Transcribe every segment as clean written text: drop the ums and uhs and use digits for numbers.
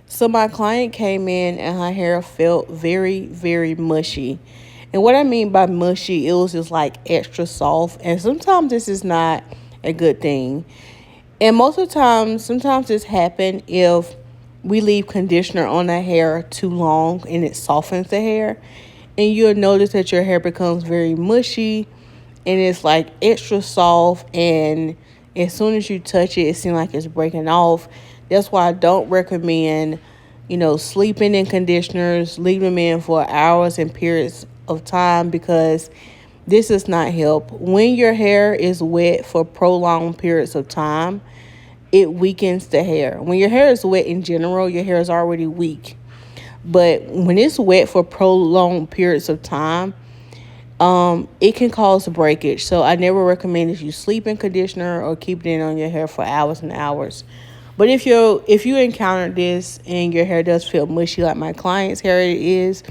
So my client came in and her hair felt very, very mushy. And what I mean by mushy, it was just like extra soft. And sometimes this is not a good thing. And most of the time, sometimes this happens if we leave conditioner on the hair too long and it softens the hair. And you'll notice that your hair becomes very mushy and it's like extra soft. And as soon as you touch it, it seems like it's breaking off. That's why I don't recommend, sleeping in conditioners, leave them in for hours and periods of time because this does not help. When your hair is wet for prolonged periods of time, it weakens the hair. When your hair is wet in general, your hair is already weak. But when it's wet for prolonged periods of time, it can cause breakage. So I never recommend that you sleep in conditioner or keep it in on your hair for hours and hours. But if you encounter this and your hair does feel mushy like my client's hair is,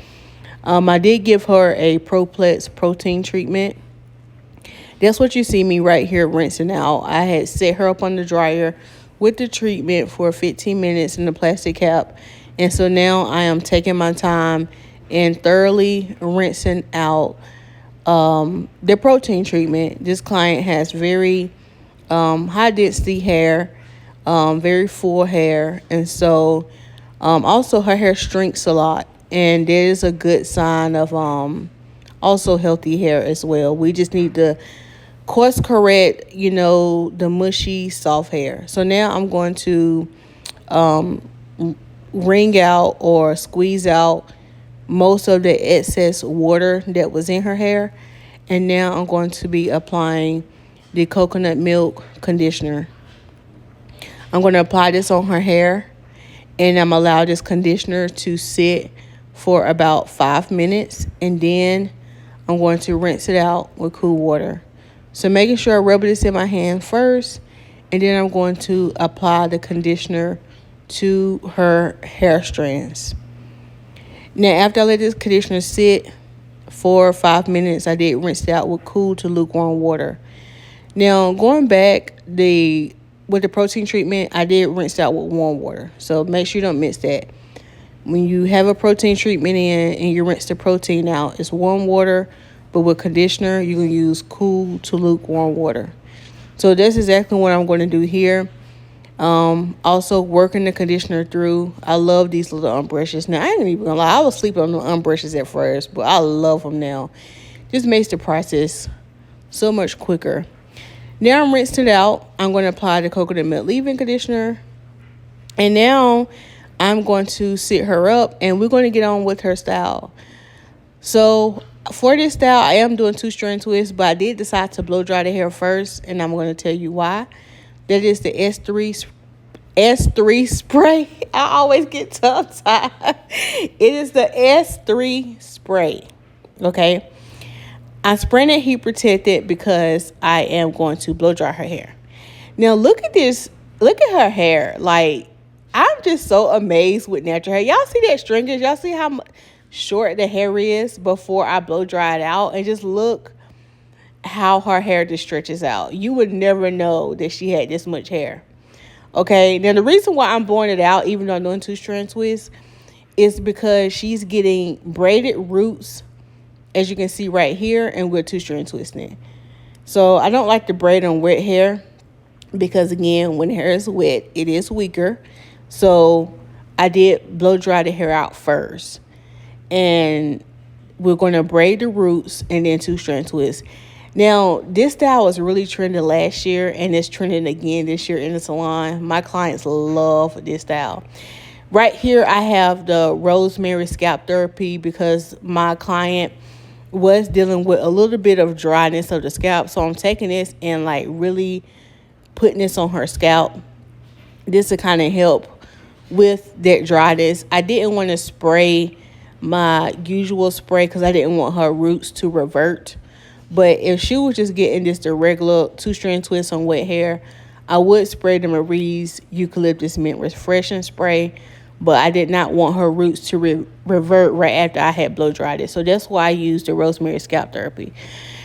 I did give her a Proplex protein treatment. That's what you see me right here rinsing out. I had set her up on the dryer with the treatment for 15 minutes in the plastic cap. And so now I am taking my time and thoroughly rinsing out the protein treatment. This client has very high density hair, very full hair. And so also her hair shrinks a lot. And that is a good sign of also healthy hair as well. We just need to course correct, the mushy, soft hair. So now I'm going to wring out or squeeze out most of the excess water that was in her hair. And now I'm going to be applying the coconut milk conditioner. I'm going to apply this on her hair and I'm allow this conditioner to sit for about 5 minutes. And then I'm going to rinse it out with cool water. So making sure I rub this in my hand first, and then I'm going to apply the conditioner to her hair strands. Now, after I let this conditioner sit for 5 minutes, I did rinse it out with cool to lukewarm water. Now, going back with the protein treatment, I did rinse it out with warm water. So make sure you don't mix that. When you have a protein treatment in and you rinse the protein out, it's warm water. But with conditioner, you can use cool to lukewarm water. So that's exactly what I'm going to do here. Also working the conditioner through. I love these little brushes. Now, I ain't even gonna lie. I was sleeping on the brushes at first, but I love them now. Just makes the process so much quicker. Now I'm rinsed it out. I'm going to apply the coconut milk leave-in conditioner. And now I'm going to sit her up and we're going to get on with her style. So for this style, I am doing 2 strand twists, but I did decide to blow dry the hair first, and I'm going to tell you why. That is the S3 spray. I always get tongue tied. It is the S3 spray. Okay. I'm spraying it heat protected because I am going to blow dry her hair. Now look at this. Look at her hair. Like, I'm just so amazed with natural hair. Y'all see that stringers? Y'all see how short the hair is before I blow dry it out? And just look how her hair just stretches out. You would never know that she had this much hair. Okay, now the reason why I'm blowing it out, even though I'm doing 2 strand twists, is because she's getting braided roots, as you can see right here, and we're 2 strand twisting. So I don't like to braid on wet hair because, again, when hair is wet, it is weaker. So I did blow dry the hair out first. And we're going to braid the roots and then 2 strand twists. Now, this style was really trending last year, and it's trending again this year in the salon. My clients love this style. Right here, I have the rosemary scalp therapy because my client was dealing with a little bit of dryness of the scalp. So I'm taking this and like really putting this on her scalp. This will kind of help with that dryness. I didn't want to spray my usual spray because I didn't want her roots to revert. But if she was just getting just a regular 2 strand twist on wet hair, I would spray the Marie's Eucalyptus Mint Refreshing Spray. But I did not want her roots to revert right after I had blow dried it. So that's why I used the Rosemary Scalp Therapy.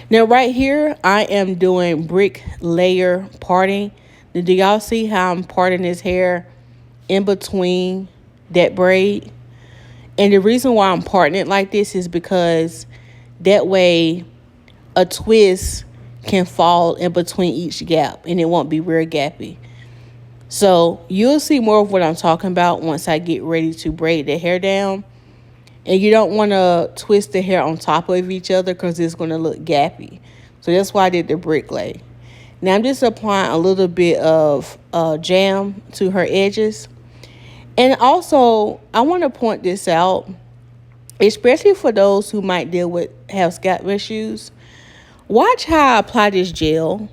Now right here, I am doing brick layer parting. Now, do y'all see how I'm parting this hair in between that braid. And the reason why I'm parting it like this is because that way a twist can fall in between each gap and it won't be real gappy. So you'll see more of what I'm talking about once I get ready to braid the hair down. And you don't want to twist the hair on top of each other because it's going to look gappy. So that's why I did the brick lay. Now I'm just applying a little bit of jam to her edges. And also, I want to point this out, especially for those who might have scalp issues. Watch how I apply this gel.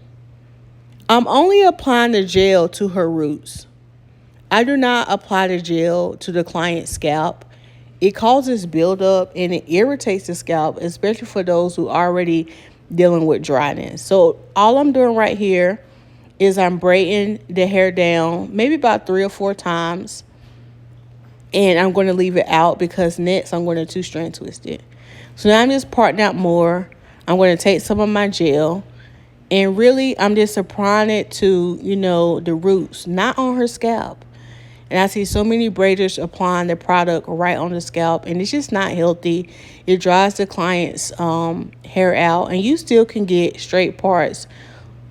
I'm only applying the gel to her roots. I do not apply the gel to the client's scalp. It causes buildup and it irritates the scalp, especially for those who are already dealing with dryness. So all I'm doing right here is I'm braiding the hair down maybe about 3 or 4 times. And I'm going to leave it out because next I'm going to strand twist it. So now I'm just parting out more. I'm going to take some of my gel. And really, I'm just applying it to, the roots, not on her scalp. And I see so many braiders applying the product right on the scalp, and it's just not healthy. It dries the client's hair out, and you still can get straight parts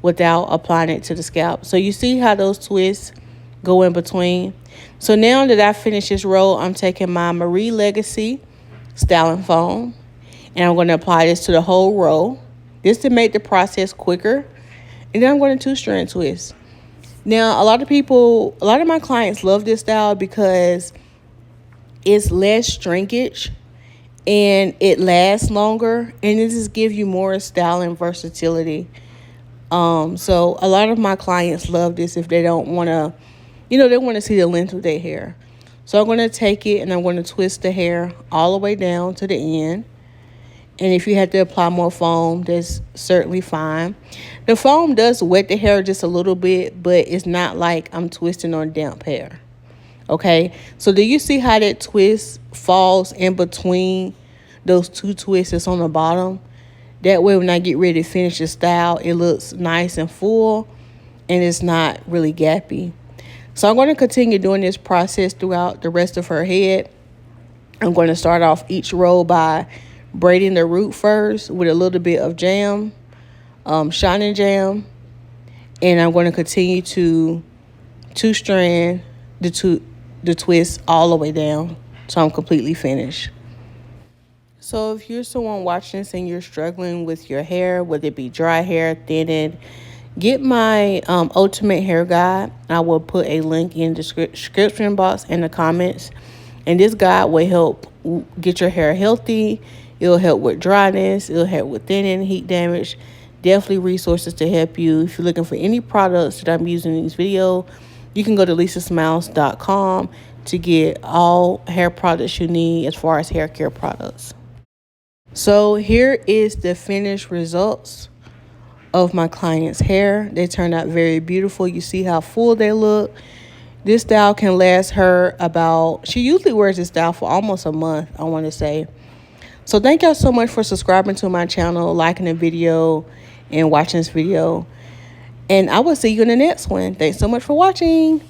without applying it to the scalp. So you see how those twists go in between. So now that I finished this row, I'm taking my Marie Legacy styling foam, and I'm going to apply this to the whole row. This to make the process quicker. And then I'm going to strand twist. Now, a lot of my clients love this style because it's less shrinkage and it lasts longer, and it just gives you more styling versatility. So a lot of my clients love this if they don't want to, they want to see the length of their hair. So I'm going to take it and I'm going to twist the hair all the way down to the end. And if you have to apply more foam, that's certainly fine. The foam does wet the hair just a little bit, but it's not like I'm twisting on damp hair. Okay, so do you see how that twist falls in between those 2 twists that's on the bottom? That way when I get ready to finish the style, it looks nice and full and it's not really gappy. So I'm going to continue doing this process throughout the rest of her head. I'm going to start off each row by braiding the root first with a little bit of jam, shining jam, and I'm going to continue to strand the twist all the way down so I'm completely finished. So if you're someone watching this and you're struggling with your hair, whether it be dry hair, thinning, get my ultimate hair guide. I will put a link in the description box and the comments, and this guide will help get your hair healthy. It'll help with dryness. It'll help with thinning, heat damage. Definitely resources to help you. If you're looking for any products that I'm using in this video, you can go to lisasmiles.com to get all hair products you need as far as hair care products. So here is the finished results of my client's hair. They turned out very beautiful. You see how full they look. This style can last her she usually wears this style for almost a month, I want to say. So thank y'all so much for subscribing to my channel, liking the video, and watching this video. And I will see you in the next one. Thanks so much for watching.